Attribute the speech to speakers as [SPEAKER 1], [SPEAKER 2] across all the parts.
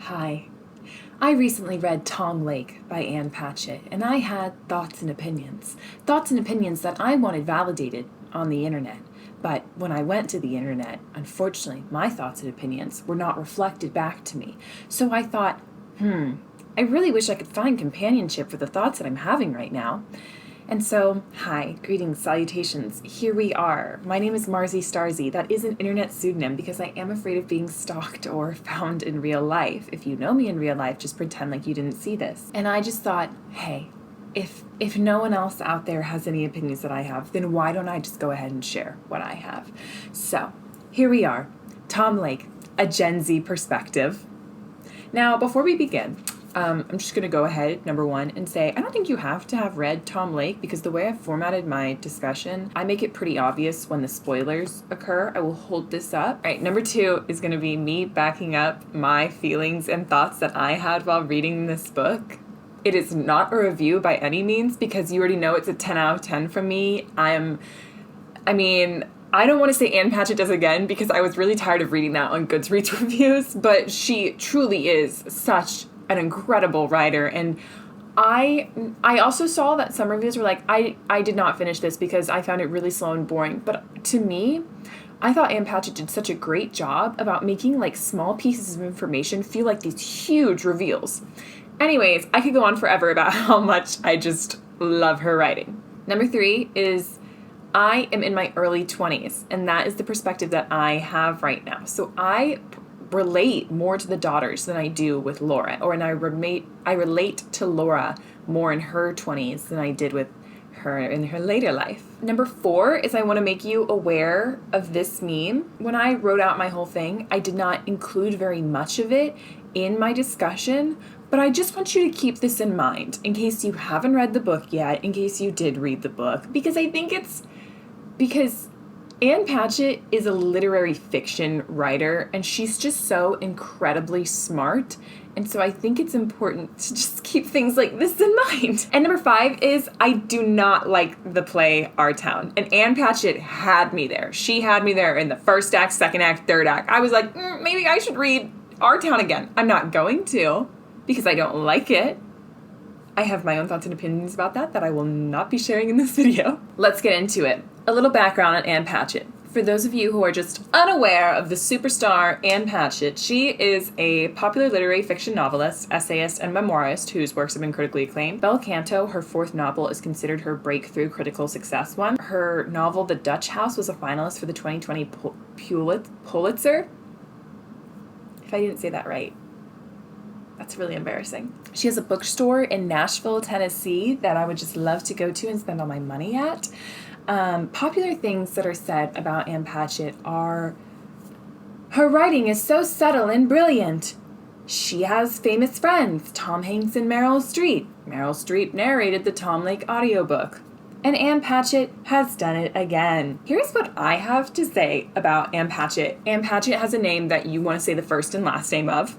[SPEAKER 1] Hi. I recently read Tom Lake by Ann Patchett, and I had thoughts and opinions. Thoughts and opinions that I wanted validated on the internet. But when I went to the internet, unfortunately, my thoughts and opinions were not reflected back to me. So I thought, I really wish I could find companionship for the thoughts that I'm having right now. And so, hi, greetings, salutations, here we are. My name is Marzi Starzy. That is an internet pseudonym because I am afraid of being stalked or found in real life. If you know me in real life, just pretend like you didn't see this. And I just thought, hey, if no one else out there has any opinions that I have, then why don't I just go ahead and share what I have? So, here we are, Tom Lake, a Gen Z perspective. Now, before we begin, I'm just going to go ahead, number one, and say I don't think you have to have read Tom Lake because the way I've formatted my discussion, I make it pretty obvious when the spoilers occur. I will hold this up. All right, number two is going to be me backing up my feelings and thoughts that I had while reading this book. It is not a review by any means because you already know it's a 10 out of 10 from me. I don't want to say Ann Patchett does again because I was really tired of reading that on Goodreads reviews, but she truly is such an incredible writer. And I also saw that some reviews were like, I did not finish this because I found it really slow and boring. But to me, I thought Ann Patchett did such a great job about making like small pieces of information feel like these huge reveals. Anyways, I could go on forever about how much I just love her writing. Number three is I am in my early 20s, and that is the perspective that I have right now. So I relate more to the daughters than I do with Laura, I relate to Laura more in her 20s than I did with her in her later life. Number four is I want to make you aware of this meme. When I wrote out my whole thing, I did not include very much of it in my discussion, but I just want you to keep this in mind in case you haven't read the book yet, in case you did read the book, because Ann Patchett is a literary fiction writer, and she's just so incredibly smart, and so I think it's important to just keep things like this in mind. And number five is I do not like the play Our Town, and Ann Patchett had me there. She had me there in the first act, second act, third act. I was like, maybe I should read Our Town again. I'm not going to, because I don't like it. I have my own thoughts and opinions about that I will not be sharing in this video. Let's get into it. A little background on Ann Patchett. For those of you who are just unaware of the superstar Ann Patchett, she is a popular literary fiction novelist, essayist, and memoirist whose works have been critically acclaimed. Bel Canto, her fourth novel, is considered her breakthrough critical success one. Her novel, The Dutch House, was a finalist for the 2020 Pulitzer. If I didn't say that right. That's really embarrassing. She has a bookstore in Nashville, Tennessee that I would just love to go to and spend all my money at. Popular things that are said about Ann Patchett are her writing is so subtle and brilliant. She has famous friends, Tom Hanks and Meryl Streep. Meryl Streep narrated the Tom Lake audiobook. And Ann Patchett has done it again. Here's what I have to say about Ann Patchett. Ann Patchett has a name that you want to say the first and last name of.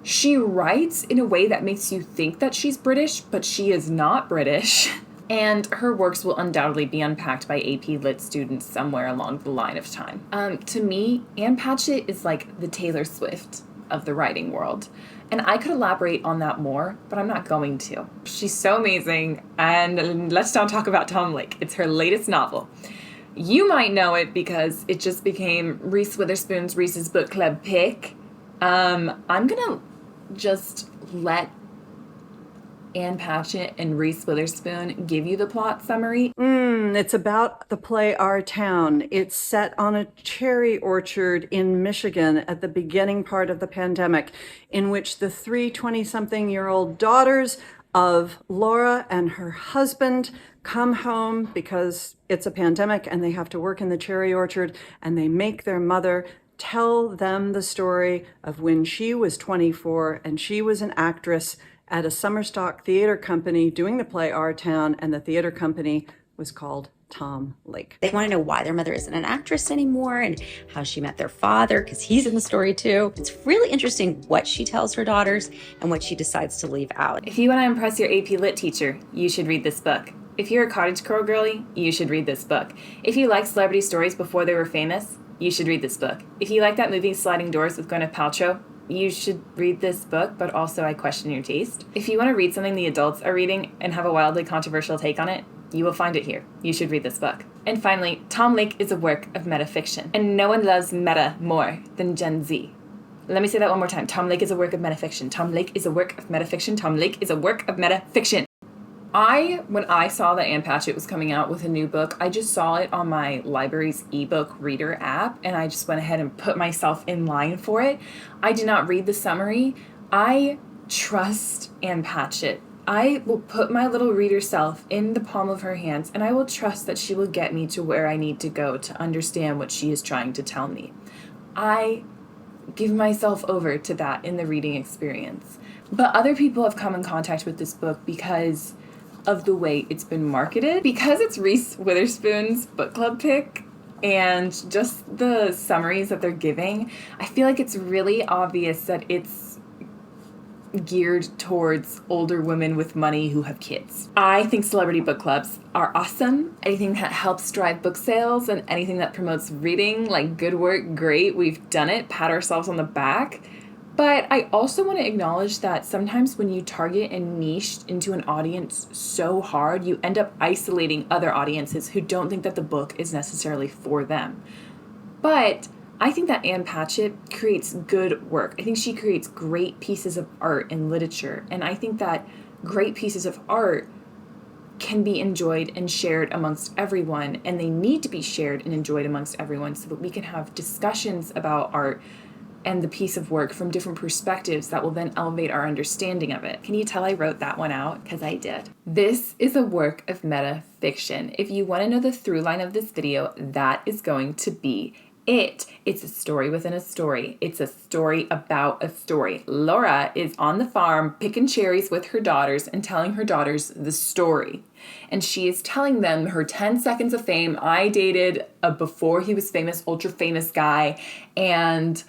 [SPEAKER 1] She writes in a way that makes you think that she's British, but she is not British. And her works will undoubtedly be unpacked by AP Lit students somewhere along the line of time. To me, Ann Patchett is like the Taylor Swift of the writing world. And I could elaborate on that more, but I'm not going to. She's so amazing, and let's not talk about Tom Lake. It's her latest novel. You might know it because it just became Reese Witherspoon's Reese's Book Club pick. I'm gonna just let Ann Patchett and Reese Witherspoon give you the plot summary.
[SPEAKER 2] It's about the play Our Town. It's set on a cherry orchard in Michigan at the beginning part of the pandemic, in which the three 20-something-year-old daughters of Laura and her husband come home because it's a pandemic and they have to work in the cherry orchard, and they make their mother tell them the story of when she was 24 and she was an actress at a summer stock theater company doing the play Our Town, and the theater company was called Tom Lake.
[SPEAKER 3] They want to know why their mother isn't an actress anymore and how she met their father, because he's in the story too. It's really interesting what she tells her daughters and what she decides to leave out.
[SPEAKER 1] If you want to impress your AP Lit teacher, you should read this book. If you're a cottagecore girly, you should read this book. If you like celebrity stories before they were famous, you should read this book. If you like that movie Sliding Doors with Gwyneth Paltrow, you should read this book, but also I question your taste. If you want to read something the adults are reading and have a wildly controversial take on it, you will find it here. You should read this book. And finally, Tom Lake is a work of metafiction, and no one loves meta more than Gen Z. Let me say that one more time. Tom Lake is a work of metafiction. Tom Lake is a work of metafiction. Tom Lake is a work of metafiction. When I saw that Ann Patchett was coming out with a new book, I just saw it on my library's ebook reader app, and I just went ahead and put myself in line for it. I did not read the summary. I trust Ann Patchett. I will put my little reader self in the palm of her hands, and I will trust that she will get me to where I need to go to understand what she is trying to tell me. I give myself over to that in the reading experience. But other people have come in contact with this book because of the way it's been marketed. Because it's Reese Witherspoon's book club pick and just the summaries that they're giving, I feel like it's really obvious that it's geared towards older women with money who have kids. I think celebrity book clubs are awesome. Anything that helps drive book sales and anything that promotes reading, like, good work, great, we've done it, pat ourselves on the back. But I also want to acknowledge that sometimes when you target and niche into an audience so hard, you end up isolating other audiences who don't think that the book is necessarily for them. But I think that Ann Patchett creates good work. I think she creates great pieces of art and literature. And I think that great pieces of art can be enjoyed and shared amongst everyone. And they need to be shared and enjoyed amongst everyone so that we can have discussions about art and the piece of work from different perspectives that will then elevate our understanding of it. Can you tell I wrote that one out? Because I did. This is a work of metafiction. If you want to know the through line of this video, that is going to be it. It's a story within a story. It's a story about a story. Laura is on the farm picking cherries with her daughters and telling her daughters the story. And she is telling them her 10 seconds of fame. I dated a before he was famous, ultra famous guy, and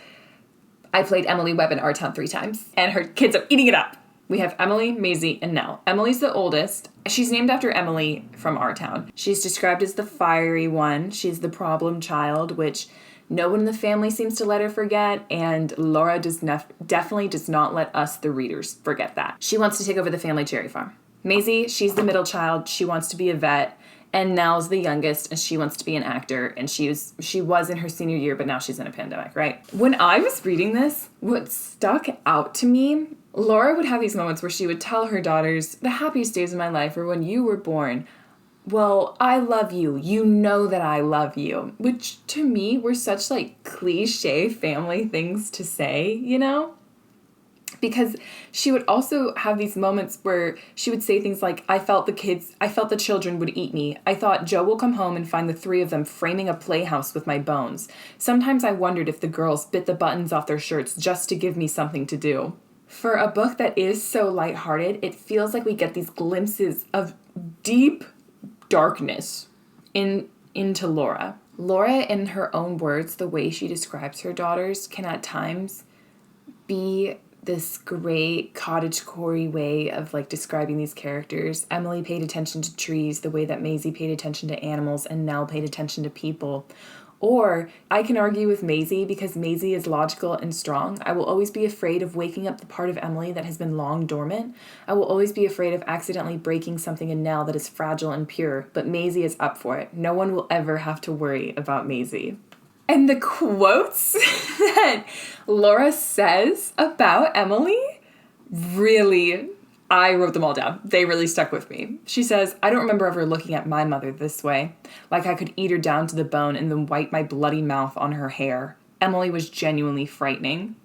[SPEAKER 1] I played Emily Webb in Our Town 3 times, and her kids are eating it up. We have Emily, Maisie, and Nell. Emily's the oldest. She's named after Emily from Our Town. She's described as the fiery one. She's the problem child, which no one in the family seems to let her forget, and Laura definitely does not let us, the readers, forget that. She wants to take over the family cherry farm. Maisie, she's the middle child. She wants to be a vet. And Nell's the youngest, and she wants to be an actor, and she was in her senior year, but now she's in a pandemic, right? When I was reading this, what stuck out to me, Laura would have these moments where she would tell her daughters, the happiest days of my life were when you were born. Well, I love you. You know that I love you. Which, to me, were such, like, cliche family things to say, you know? Because she would also have these moments where she would say things like, I felt the children would eat me. I thought Joe will come home and find the 3 of them framing a playhouse with my bones. Sometimes I wondered if the girls bit the buttons off their shirts just to give me something to do. For a book that is so lighthearted, it feels like we get these glimpses of deep darkness into Laura. Laura, in her own words, the way she describes her daughters can at times be this great cottagecore way of, like, describing these characters. Emily paid attention to trees the way that Maisie paid attention to animals, and Nell paid attention to people. Or I can argue with Maisie because Maisie is logical and strong. I will always be afraid of waking up the part of Emily that has been long dormant. I will always be afraid of accidentally breaking something in Nell that is fragile and pure, but Maisie is up for it. No one will ever have to worry about Maisie. And the quotes that Laura says about Emily, really, I wrote them all down. They really stuck with me. She says, I don't remember ever looking at my mother this way, like I could eat her down to the bone and then wipe my bloody mouth on her hair. Emily was genuinely frightening.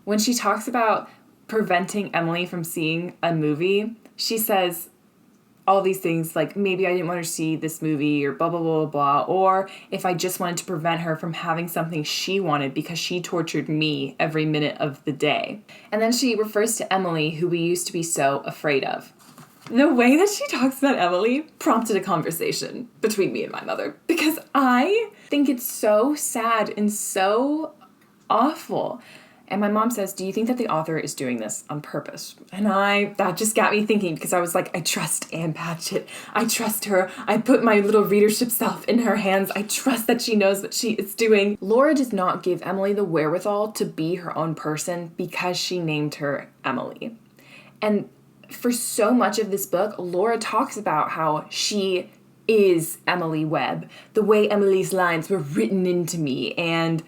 [SPEAKER 1] When she talks about preventing Emily from seeing a movie, she says all these things like, maybe I didn't want her to see this movie, or blah, blah, blah, blah, or if I just wanted to prevent her from having something she wanted because she tortured me every minute of the day. And then she refers to Emily, who we used to be so afraid of. The way that she talks about Emily prompted a conversation between me and my mother, because I think it's so sad and so awful And my mom says, do you think that the author is doing this on purpose? And that just got me thinking, because I was like, I trust Ann Patchett. I trust her. I put my little readership self in her hands. I trust that she knows what she is doing. Laura does not give Emily the wherewithal to be her own person because she named her Emily. And for so much of this book, Laura talks about how she is Emily Webb, the way Emily's lines were written into me, and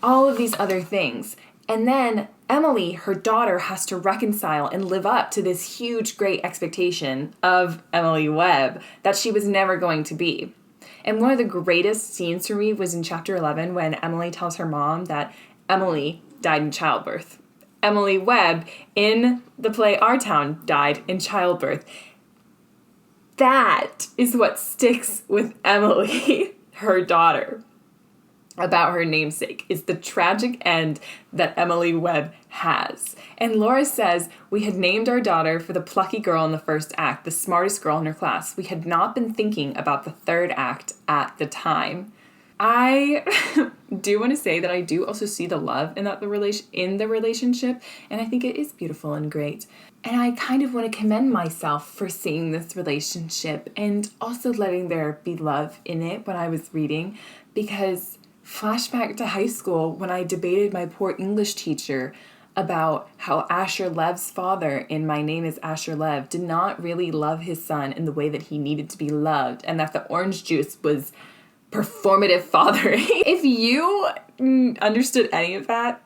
[SPEAKER 1] all of these other things. And then Emily, her daughter, has to reconcile and live up to this huge, great expectation of Emily Webb that she was never going to be. And one of the greatest scenes for me was in chapter 11 when Emily tells her mom that Emily died in childbirth. Emily Webb in the play Our Town died in childbirth. That is what sticks with Emily, her daughter, about her namesake, is the tragic end that Emily Webb has. And Laura says, we had named our daughter for the plucky girl in the first act, the smartest girl in her class. We had not been thinking about the third act at the time. I do want to say that I do also see the love in the relationship, and I think it is beautiful and great. And I kind of want to commend myself for seeing this relationship and also letting there be love in it when I was reading, because flashback to high school when I debated my poor English teacher about how Asher Lev's father in My Name is Asher Lev did not really love his son in the way that he needed to be loved, and that the orange juice was performative fathering. If you understood any of that,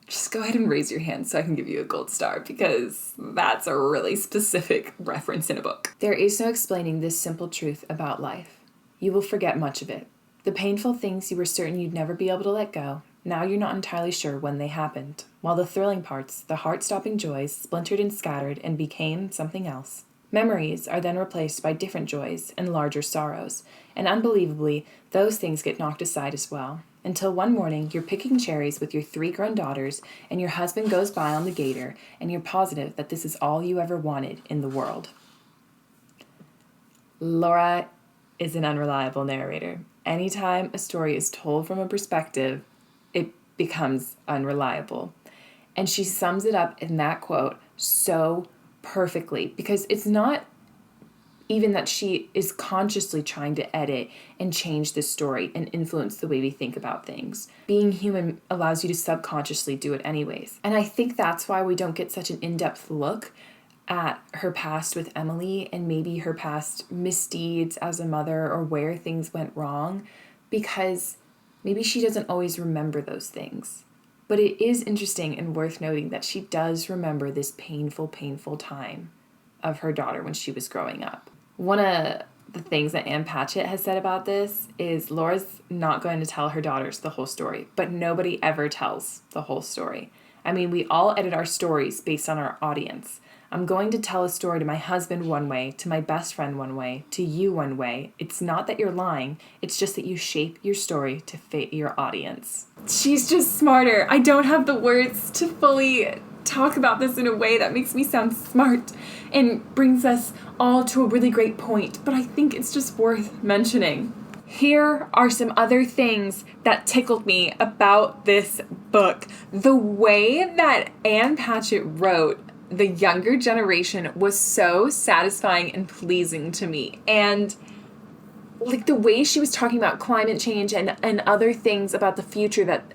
[SPEAKER 1] just go ahead and raise your hand so I can give you a gold star, because that's a really specific reference in a book. There is no explaining this simple truth about life. You will forget much of it. The painful things you were certain you'd never be able to let go, now you're not entirely sure when they happened, while the thrilling parts, the heart-stopping joys, splintered and scattered and became something else. Memories are then replaced by different joys and larger sorrows, and unbelievably, those things get knocked aside as well, until one morning you're picking cherries with your 3 grown daughters, and your husband goes by on the gator, and you're positive that this is all you ever wanted in the world. Laura is an unreliable narrator. Anytime a story is told from a perspective, it becomes unreliable. And she sums it up in that quote so perfectly, because it's not even that she is consciously trying to edit and change the story and influence the way we think about things. Being human allows you to subconsciously do it anyways. And I think that's why we don't get such an in-depth look at her past with Emily and maybe her past misdeeds as a mother or where things went wrong, because maybe she doesn't always remember those things. But it is interesting and worth noting that she does remember this painful, painful time of her daughter when she was growing up. One of the things that Ann Patchett has said about this is Laura's not going to tell her daughters the whole story, but nobody ever tells the whole story. I mean, we all edit our stories based on our audience. I'm going to tell a story to my husband one way, to my best friend one way, to you one way. It's not that you're lying. It's just that you shape your story to fit your audience. She's just smarter. I don't have the words to fully talk about this in a way that makes me sound smart and brings us all to a really great point, but I think it's just worth mentioning. Here are some other things that tickled me about this book. The way that Ann Patchett wrote the younger generation was so satisfying and pleasing to me. And like the way she was talking about climate change and other things about the future that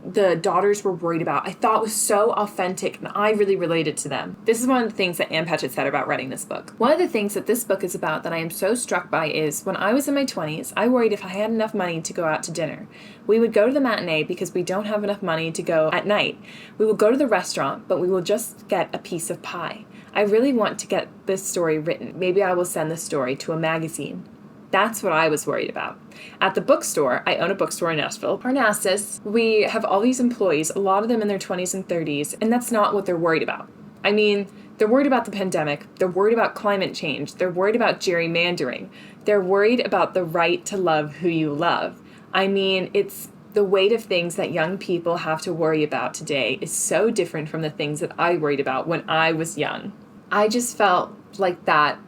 [SPEAKER 1] the daughters were worried about, I thought was so authentic, and I really related to them. This is one of the things that Ann Patchett said about writing this book. One of the things that this book is about that I am so struck by is when I was in my 20s, I worried if I had enough money to go out to dinner. We would go to the matinee because we don't have enough money to go at night. We will go to the restaurant, but we will just get a piece of pie. I really want to get this story written. Maybe I will send this story to a magazine. That's what I was worried about. At the bookstore, I own a bookstore in Nashville, Parnassus, we have all these employees, a lot of them in their 20s and 30s, and that's not what they're worried about. I mean, they're worried about the pandemic, they're worried about climate change, they're worried about gerrymandering, they're worried about the right to love who you love. I mean, it's the weight of things that young people have to worry about today is so different from the things that I worried about when I was young. I just felt like that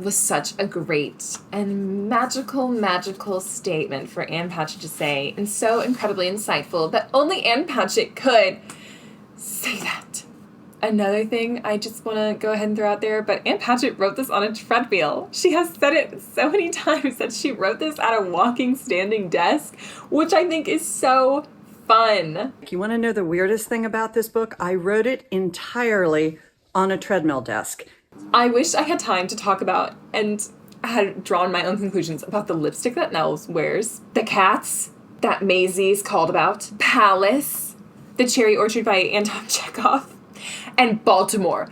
[SPEAKER 1] was such a great and magical statement for Ann Patchett to say, and so incredibly insightful that only Ann Patchett could say that. Another thing I just want to go ahead and throw out there, but Ann Patchett wrote this on a treadmill. She has said it so many times that she wrote this at a walking, standing desk, which I think is so fun.
[SPEAKER 2] You want to know the weirdest thing about this book? I wrote it entirely on a treadmill desk.
[SPEAKER 1] I wish I had time to talk about and had drawn my own conclusions about the lipstick that Nels wears, the cats that Maisie's called about, Palace, the Cherry Orchard by Anton Chekhov, and Baltimore.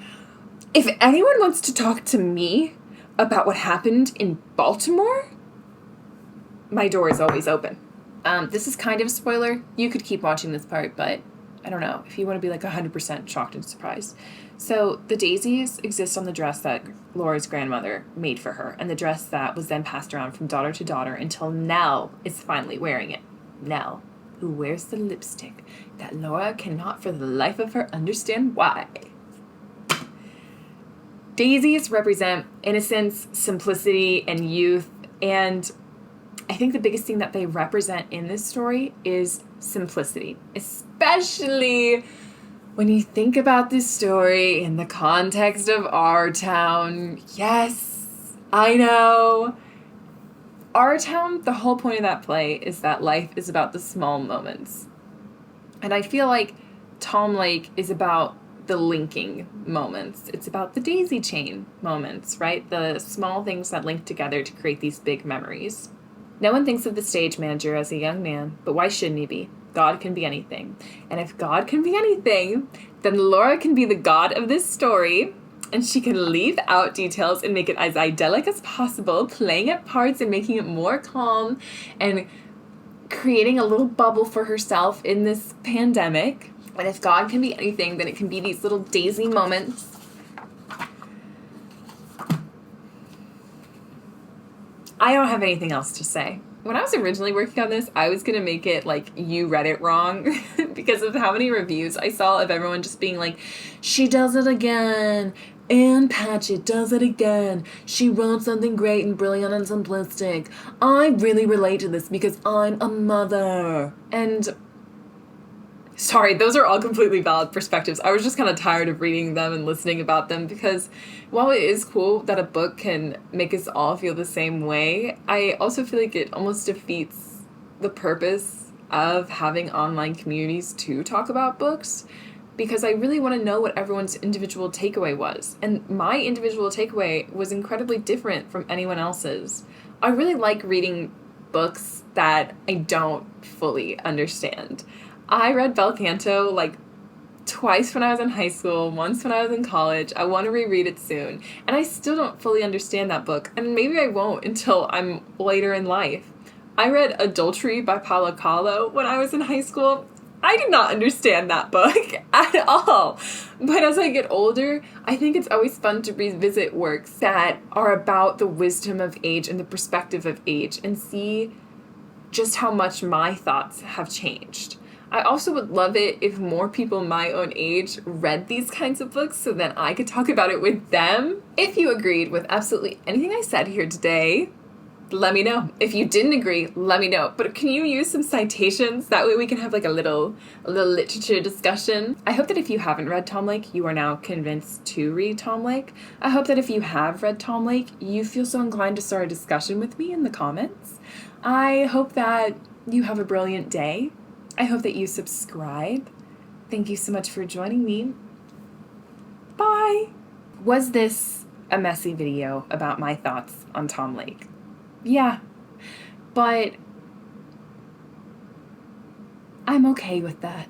[SPEAKER 1] If anyone wants to talk to me about what happened in Baltimore, my door is always open. This is kind of a spoiler. You could keep watching this part, but I don't know if you want to be like 100% shocked and surprised. So the daisies exist on the dress that Laura's grandmother made for her, and the dress that was then passed around from daughter to daughter until Nell is finally wearing it. Nell, who wears the lipstick that Laura cannot for the life of her understand why. Daisies represent innocence, simplicity, and youth, and I think the biggest thing that they represent in this story is simplicity, especially when you think about this story in the context of our town. Yes, I know. Our town, the whole point of that play is that life is about the small moments. And I feel like Tom Lake is about the linking moments. It's about the daisy chain moments, right? The small things that link together to create these big memories. No one thinks of the stage manager as a young man, but why shouldn't he be? God can be anything. And if God can be anything, then Laura can be the God of this story, and she can leave out details and make it as idyllic as possible, playing at parts and making it more calm and creating a little bubble for herself in this pandemic. And if God can be anything, then it can be these little daisy moments. I don't have anything else to say. When I was originally working on this, I was going to make it like you read it wrong because of how many reviews I saw of everyone just being like, she does it again. Ann Patchett does it again. She wrote something great and brilliant and simplistic. I really relate to this because I'm a mother. And sorry, those are all completely valid perspectives. I was just kind of tired of reading them and listening about them because while it is cool that a book can make us all feel the same way, I also feel like it almost defeats the purpose of having online communities to talk about books, because I really want to know what everyone's individual takeaway was. And my individual takeaway was incredibly different from anyone else's. I really like reading books that I don't fully understand. I read Bel Canto like twice when I was in high school, once when I was in college. I want to reread it soon. And I still don't fully understand that book. And maybe I won't until I'm later in life. I read Adultery by Paulo Coehlo when I was in high school. I did not understand that book at all. But as I get older, I think it's always fun to revisit works that are about the wisdom of age and the perspective of age and see just how much my thoughts have changed. I also would love it if more people my own age read these kinds of books so that I could talk about it with them. If you agreed with absolutely anything I said here today, let me know. If you didn't agree, let me know. But can you use some citations? That way we can have like a little literature discussion. I hope that if you haven't read Tom Lake, you are now convinced to read Tom Lake. I hope that if you have read Tom Lake, you feel so inclined to start a discussion with me in the comments. I hope that you have a brilliant day. I hope that you subscribe. Thank you so much for joining me. Bye. Was this a messy video about my thoughts on Tom Lake? Yeah, but I'm okay with that.